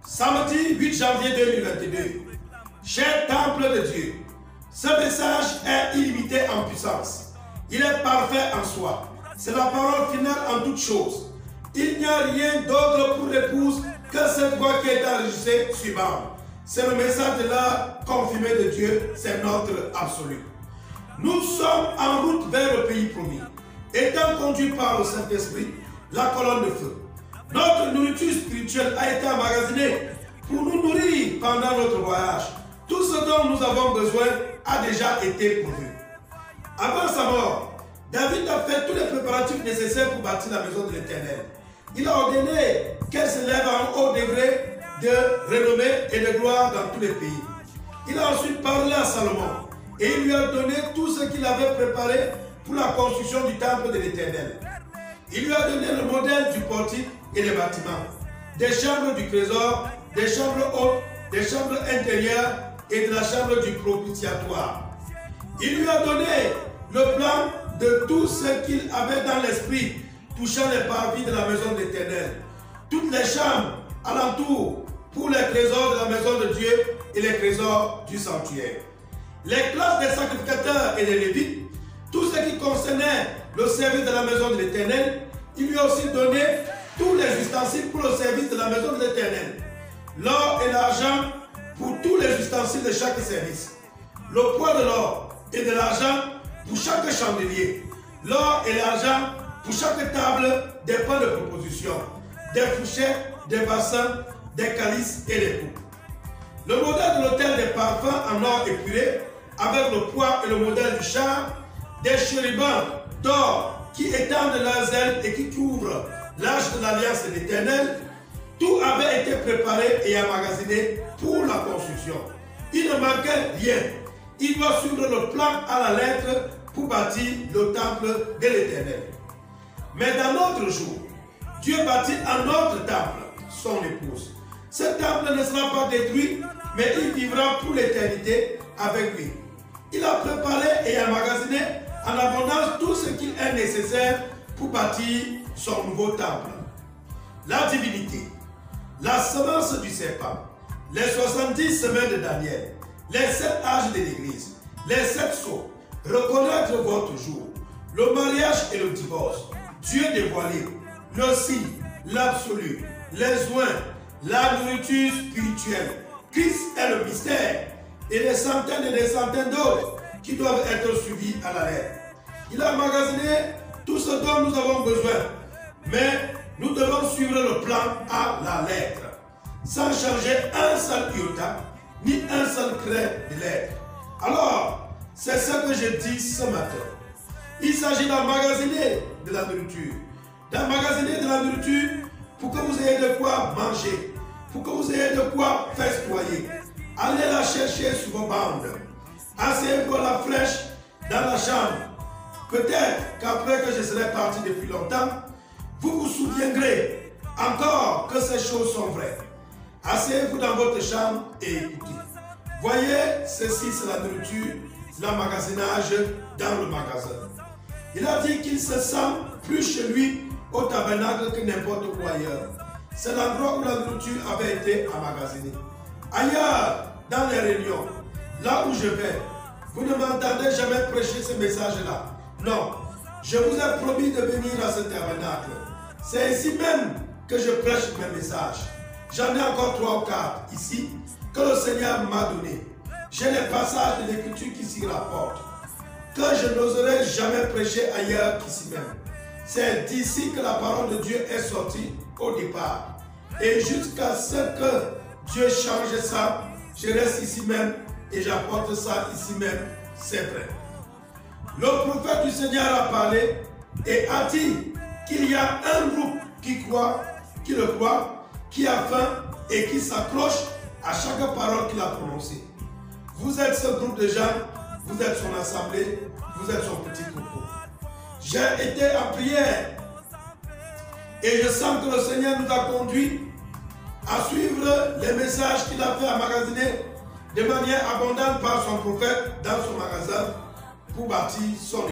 Samedi 8 janvier 2022. Cher temple de Dieu, ce message est illimité en puissance. Il est parfait en soi. C'est la parole finale en toutes choses. Il n'y a rien d'autre pour l'épouse que cette voix qui est enregistrée suivante. C'est le message de la confirmée de Dieu, c'est notre absolu. Nous sommes en route vers le pays promis, étant conduits par le Saint-Esprit, la colonne de feu. Notre nourriture spirituelle a été emmagasinée pour nous nourrir pendant notre voyage. Tout ce dont nous avons besoin a déjà été pourvu. Avant sa mort, David a fait tous les préparatifs nécessaires pour bâtir la maison de l'Éternel. Il a ordonné qu'elle se lève à un haut degré de renommée et de gloire dans tous les pays. Il a ensuite parlé à Salomon et il lui a donné tout ce qu'il avait préparé pour la construction du temple de l'Éternel. Il lui a donné le modèle du portique et des bâtiments, des chambres du trésor, des chambres hautes, des chambres intérieures et de la chambre du propitiatoire. Il lui a donné le plan de tout ce qu'il avait dans l'esprit touchant les parvis de la maison de l'Éternel, toutes les chambres alentour pour les trésors de la maison de Dieu et les trésors du sanctuaire. Les classes des sacrificateurs et des lévites, tout ce qui concernait le service de la maison de l'Éternel, il lui a aussi donné tous les ustensiles pour le service de la maison de l'Éternel. L'or et l'argent pour tous les ustensiles de chaque service. Le poids de l'or et de l'argent pour chaque chandelier. L'or et l'argent pour chaque table des pains de proposition, des fourchettes, des bassins, des calices et des coupes. Le modèle de l'autel des parfums en or épuré, avec le poids et le modèle du char, des chérubins d'or qui étendent leurs ailes et qui couvrent l'arche de l'Alliance de l'Éternel, tout avait été préparé et emmagasiné pour la construction. Il ne manquait rien. Il doit suivre le plan à la lettre pour bâtir le temple de l'Éternel. Mais dans notre jour, Dieu bâtit un autre temple, son épouse. Ce temple ne sera pas détruit, mais il vivra pour l'éternité avec lui. Il a préparé et emmagasiné en abondance tout ce qu'il est nécessaire pour bâtir son nouveau temple. La divinité, la semence du serpent, les 70 semaines de Daniel, les 7 âges de l'Église, les 7 sceaux, reconnaître votre jour, le mariage et le divorce, Dieu dévoilé, le signe, l'absolu, les soins, la nourriture spirituelle, Christ est le mystère, et des centaines d'autres qui doivent être suivis à la lettre. Il a emmagasiné tout ce dont nous avons besoin, mais nous devons suivre le plan à la lettre, sans changer un seul iota, ni un seul trait de lettre. Alors, c'est ce que je dis ce matin. Il s'agit d'emmagasiner de la nourriture. D'emmagasiner de la nourriture pour que vous ayez de quoi manger, pour que vous ayez de quoi festoyer. Allez la chercher sur vos bandes. Asseyez-vous à la flèche dans la chambre. Peut-être qu'après que je serai parti depuis longtemps, vous vous souviendrez encore que ces choses sont vraies. Asseyez-vous dans votre chambre et écoutez. Voyez, ceci c'est la nourriture, l'emmagasinage dans le magasin. Il a dit qu'il se sent plus chez lui au tabernacle que n'importe où ailleurs. C'est l'endroit où la nourriture avait été emmagasinée. Ailleurs, dans les réunions, là où je vais, vous ne m'entendez jamais prêcher ce message-là. Non, je vous ai promis de venir à ce tabernacle. C'est ici même que je prêche mes messages. J'en ai encore 3 ou 4 ici que le Seigneur m'a donné. J'ai les passages de l'Écriture qui s'y rapportent, que je n'oserais jamais prêcher ailleurs qu'ici même. C'est d'ici que la parole de Dieu est sortie au départ. Et jusqu'à ce que Dieu change ça, je reste ici même et j'apporte ça ici même. C'est vrai. Le prophète du Seigneur a parlé et a dit qu'il y a un groupe qui croit, qui le croit, qui a faim et qui s'accroche à chaque parole qu'il a prononcée. Vous êtes ce groupe de gens, vous êtes son assemblée, vous êtes son petit groupe. J'ai été en prière et je sens que le Seigneur nous a conduits à suivre les messages qu'il a fait emmagasiner de manière abondante par son prophète dans son magasin pour bâtir son